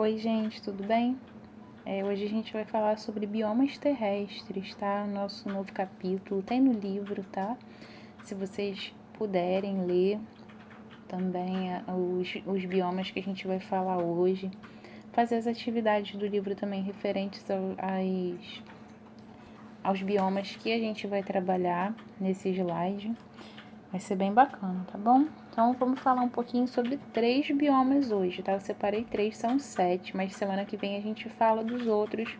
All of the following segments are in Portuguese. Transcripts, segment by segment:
Oi, gente, tudo bem? Hoje a gente vai falar sobre biomas terrestres, tá? Nosso novo capítulo tem no livro, tá? Se vocês puderem ler também os biomas que a gente vai falar hoje, fazer as atividades do livro também referentes aos biomas que a gente vai trabalhar nesse slide. Vai ser bem bacana, tá bom? Então vamos falar um pouquinho sobre 3 biomas hoje, tá? Eu separei 3, são 7, mas semana que vem a gente fala dos outros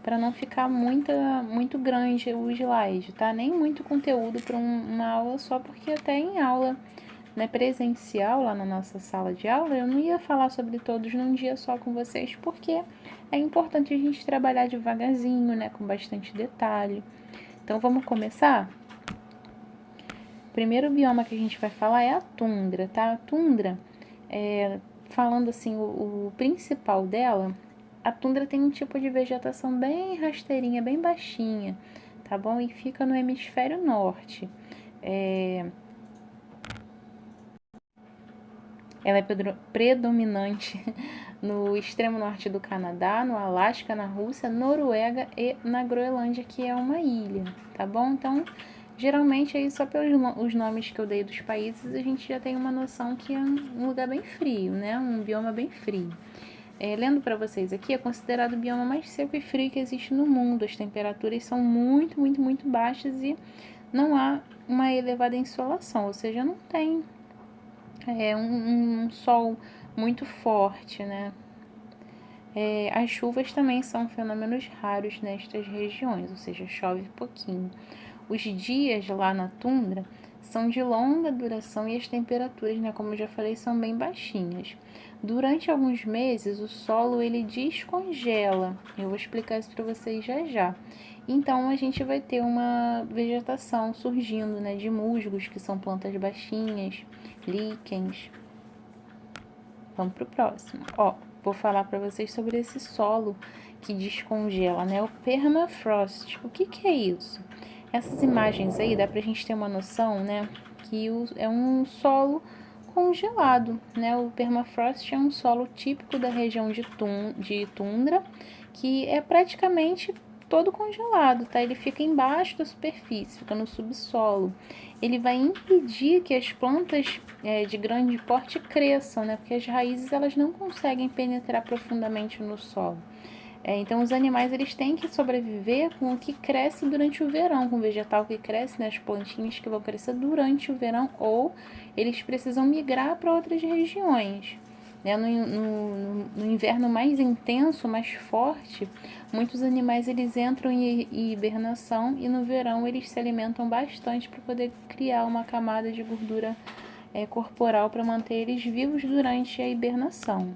para não ficar muito grande o slide, tá? Nem muito conteúdo para uma aula só, porque até em aula, né, presencial lá na nossa sala de aula, eu não ia falar sobre todos num dia só com vocês, porque é importante a gente trabalhar devagarzinho, né, com bastante detalhe. Então vamos começar? O primeiro bioma que a gente vai falar é a tundra, tá? A tundra, falando assim, o principal dela, a tundra tem um tipo de vegetação bem rasteirinha, bem baixinha, tá bom? E fica no hemisfério norte. Ela é predominante no extremo norte do Canadá, no Alasca, na Rússia, Noruega e na Groenlândia, que é uma ilha, tá bom? Então, geralmente aí só pelos nomes que eu dei dos países, a gente já tem uma noção que é um lugar bem frio, né? Um bioma bem frio. Lendo para vocês aqui, é considerado o bioma mais seco e frio que existe no mundo. As temperaturas são muito baixas e não há uma elevada insolação, ou seja, não tem um sol muito forte, né? As chuvas também são fenômenos raros nestas regiões, ou seja, chove pouquinho. Os dias lá na tundra são de longa duração e as temperaturas, né, como eu já falei, são bem baixinhas. Durante alguns meses, o solo ele descongela. Eu vou explicar isso para vocês já já. Então, a gente vai ter uma vegetação surgindo, né, de musgos, que são plantas baixinhas, líquens. Vamos pro próximo. Vou falar para vocês sobre esse solo que descongela, né? O permafrost. O que é isso? Essas imagens aí dá pra gente ter uma noção, né? Que é um solo congelado, né? O permafrost é um solo típico da região de tundra, que é praticamente todo congelado, tá? Ele fica embaixo da superfície, fica no subsolo. Ele vai impedir que as plantas de grande porte cresçam, né? Porque as raízes elas não conseguem penetrar profundamente no solo. Então os animais eles têm que sobreviver com o que cresce durante o verão, com o vegetal que cresce, né, as plantinhas que vão crescer durante o verão, ou eles precisam migrar para outras regiões. No inverno mais intenso, mais forte, muitos animais eles entram em hibernação e no verão eles se alimentam bastante para poder criar uma camada de gordura corporal para manter eles vivos durante a hibernação.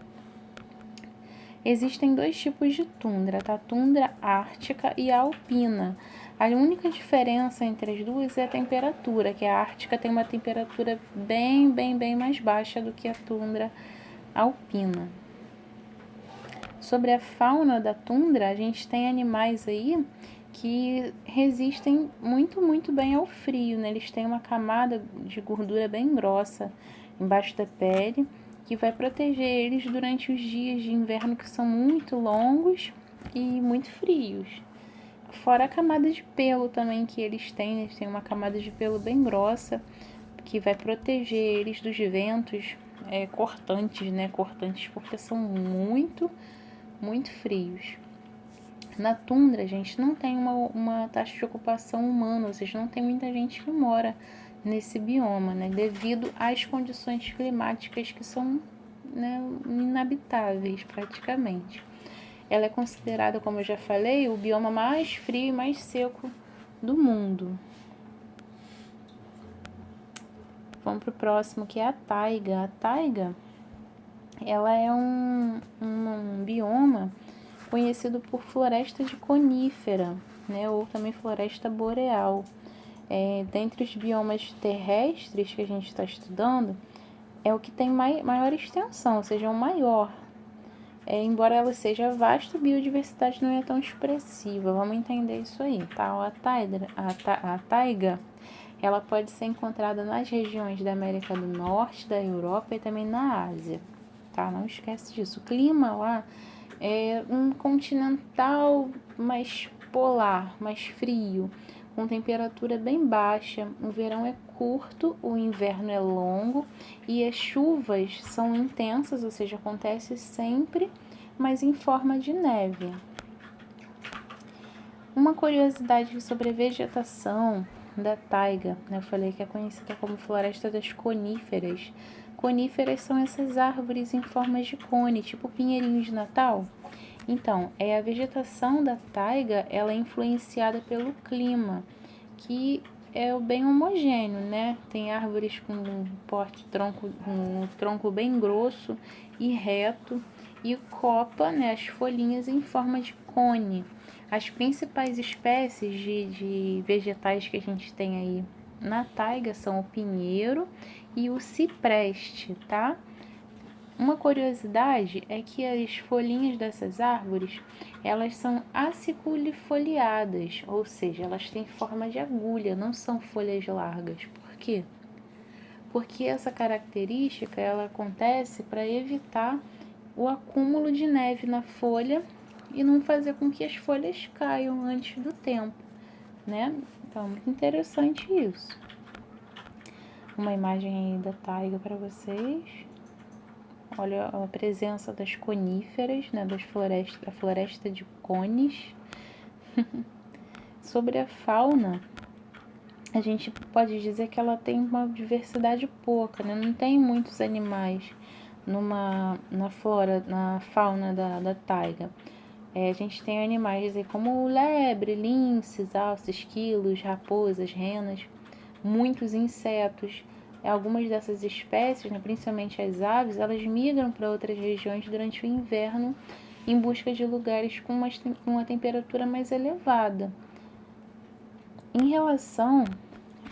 Existem 2 tipos de tundra, tá? Tundra ártica e alpina. A única diferença entre as duas é a temperatura, que a ártica tem uma temperatura bem mais baixa do que a tundra alpina. Sobre a fauna da tundra, a gente tem animais aí que resistem muito bem ao frio, né? Eles têm uma camada de gordura bem grossa embaixo da pele, que vai proteger eles durante os dias de inverno que são muito longos e muito frios. Fora a camada de pelo também que eles têm uma camada de pelo bem grossa, que vai proteger eles dos ventos cortantes, né? Cortantes porque são muito frios. Na tundra, a gente não tem uma taxa de ocupação humana, ou seja, não tem muita gente que mora nesse bioma, né? Devido às condições climáticas que são, né, inabitáveis praticamente. Ela é considerada, como eu já falei, o bioma mais frio e mais seco do mundo. Vamos para o próximo, que é a taiga. A taiga, ela é um bioma conhecido por floresta de conífera, né, ou também floresta boreal. Dentre os biomas terrestres que a gente está estudando, é o que tem maior extensão, ou seja, o maior. Embora ela seja vasta, a biodiversidade não é tão expressiva. Vamos entender isso aí, tá? A taiga, ela pode ser encontrada nas regiões da América do Norte, da Europa e também na Ásia, tá? Não esquece disso. O clima lá é um continental mais polar, mais frio, com temperatura bem baixa. O verão é curto, o inverno é longo e as chuvas são intensas, ou seja, acontece sempre, mas em forma de neve. Uma curiosidade sobre a vegetação da taiga, né? Eu falei que é conhecida como floresta das coníferas. Coníferas são essas árvores em formas de cone, tipo pinheirinho de Natal. Então, a vegetação da taiga, ela é influenciada pelo clima, que é bem homogêneo, né? Tem árvores com um tronco bem grosso e reto, e copa, né, as folhinhas em forma de cone. As principais espécies de vegetais que a gente tem aí na taiga são o pinheiro e o cipreste, tá? Uma curiosidade é que as folhinhas dessas árvores, elas são aciculifoliadas, ou seja, elas têm forma de agulha, não são folhas largas. Por quê? Porque essa característica ela acontece para evitar o acúmulo de neve na folha e não fazer com que as folhas caiam antes do tempo, né? Então, muito interessante isso. Uma imagem aí da taiga para vocês. Olha a presença das coníferas, né? Da floresta de cones. Sobre a fauna, a gente pode dizer que ela tem uma diversidade pouca, né? Não tem muitos animais na fauna da taiga. A gente tem animais aí como lebre, linces, alces, esquilos, raposas, renas, muitos insetos. Algumas dessas espécies, né, principalmente as aves, elas migram para outras regiões durante o inverno em busca de lugares com uma temperatura mais elevada. Em relação,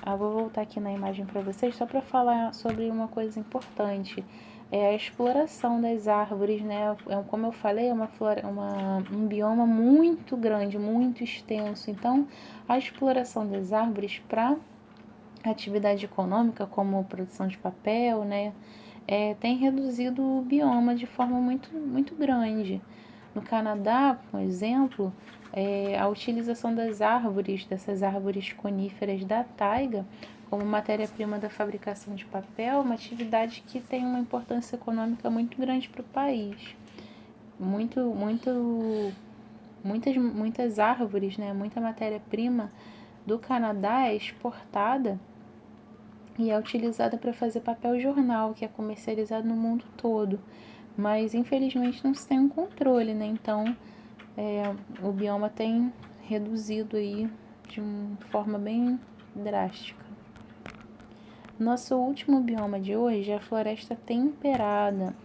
vou voltar aqui na imagem para vocês só para falar sobre uma coisa importante. É a exploração das árvores, né? Como eu falei, é um bioma muito grande, muito extenso. Então, a exploração das árvores para atividade econômica, como produção de papel, né? Tem reduzido o bioma de forma muito, muito grande. No Canadá, por exemplo, a utilização dessas árvores coníferas da taiga, como matéria-prima da fabricação de papel, é uma atividade que tem uma importância econômica muito grande para o país. Muitas árvores, né, muita matéria-prima do Canadá é exportada e é utilizada para fazer papel jornal, que é comercializado no mundo todo. Mas infelizmente não se tem um controle, né? Então o bioma tem reduzido aí de uma forma bem drástica. Nosso último bioma de hoje é a floresta temperada.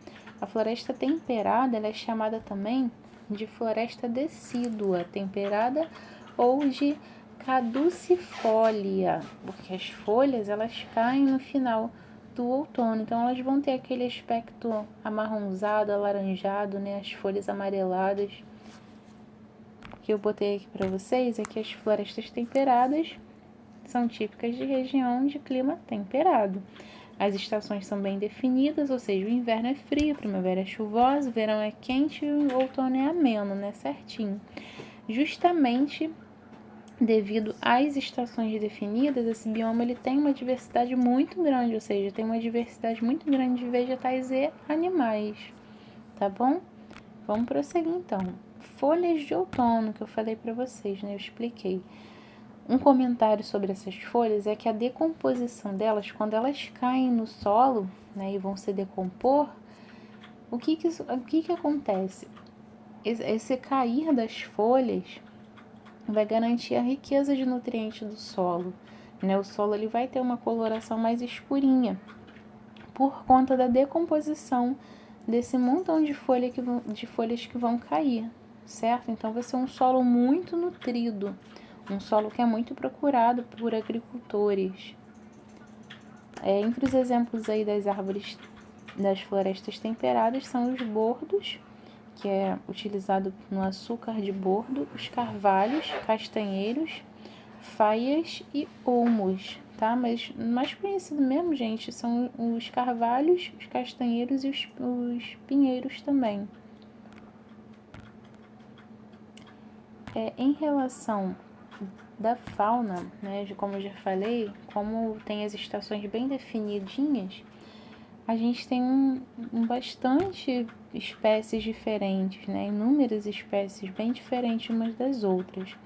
A floresta temperada ela é chamada também de floresta decídua temperada ou de caducifólia, porque as folhas elas caem no final do outono, então elas vão ter aquele aspecto amarronzado, alaranjado, né? As folhas amareladas. O que eu botei aqui para vocês é que as florestas temperadas são típicas de região de clima temperado. As estações são bem definidas, ou seja, o inverno é frio, a primavera é chuvosa, o verão é quente e o outono é ameno, né? Certinho. Justamente devido às estações definidas, esse bioma ele tem uma diversidade muito grande, ou seja, tem uma diversidade muito grande de vegetais e animais, tá bom? Vamos prosseguir então. Folhas de outono, que eu falei para vocês, né? Eu expliquei. Um comentário sobre essas folhas é que a decomposição delas, quando elas caem no solo, né, e vão se decompor, o que acontece? Esse cair das folhas vai garantir a riqueza de nutrientes do solo, né? O solo ele vai ter uma coloração mais escurinha por conta da decomposição desse montão de folhas que vão cair, certo? Então vai ser um solo muito nutrido, um solo que é muito procurado por agricultores. Entre os exemplos aí das árvores das florestas temperadas são os bordos, que é utilizado no açúcar de bordo, os carvalhos, castanheiros, faias e olmos, tá? Mas mais conhecido mesmo, gente, são os carvalhos, os castanheiros e os pinheiros também. Em relação da fauna, né, como eu já falei, como tem as estações bem definidinhas, a gente tem bastante espécies diferentes, né, inúmeras espécies bem diferentes umas das outras.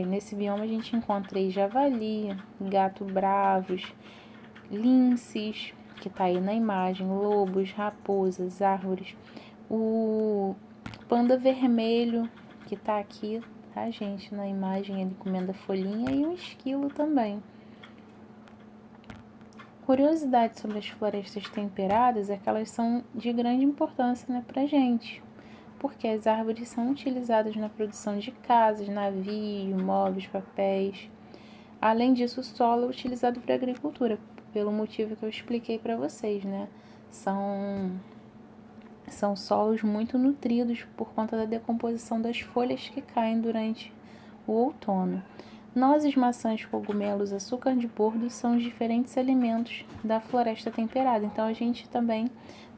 Nesse bioma a gente encontra javali, gato bravos, linces, que está aí na imagem, lobos, raposas, árvores, o panda vermelho, que está aqui, tá, gente, na imagem, ele comendo a folhinha, e um esquilo também. Curiosidade sobre as florestas temperadas é que elas são de grande importância, né, pra gente, porque as árvores são utilizadas na produção de casas, navios, móveis, papéis. Além disso, o solo é utilizado para agricultura, pelo motivo que eu expliquei para vocês, né? São solos muito nutridos por conta da decomposição das folhas que caem durante o outono. Nozes, maçãs, cogumelos, açúcar de bordo são os diferentes alimentos da floresta temperada. Então, a gente também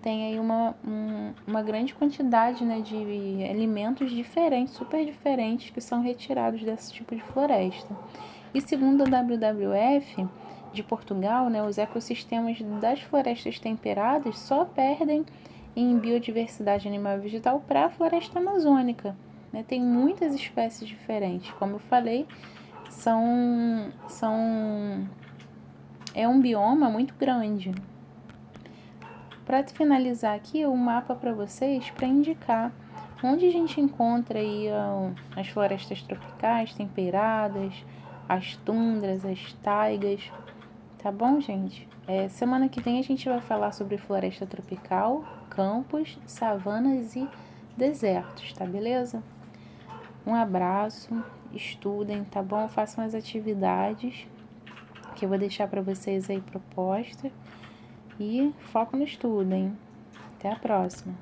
tem aí uma grande quantidade, né, de alimentos diferentes, super diferentes, que são retirados desse tipo de floresta. E segundo a WWF de Portugal, né, os ecossistemas das florestas temperadas só perdem em biodiversidade animal e vegetal para a floresta amazônica. Né? Tem muitas espécies diferentes. Como eu falei, é um bioma muito grande. Para finalizar aqui, um mapa para vocês, para indicar onde a gente encontra aí as florestas tropicais temperadas, as tundras, as taigas, tá bom, gente? Semana que vem a gente vai falar sobre floresta tropical, campos, savanas e desertos, tá beleza? Um abraço, estudem, tá bom? Façam as atividades que eu vou deixar para vocês aí proposta e foco no estudo, hein? Até a próxima!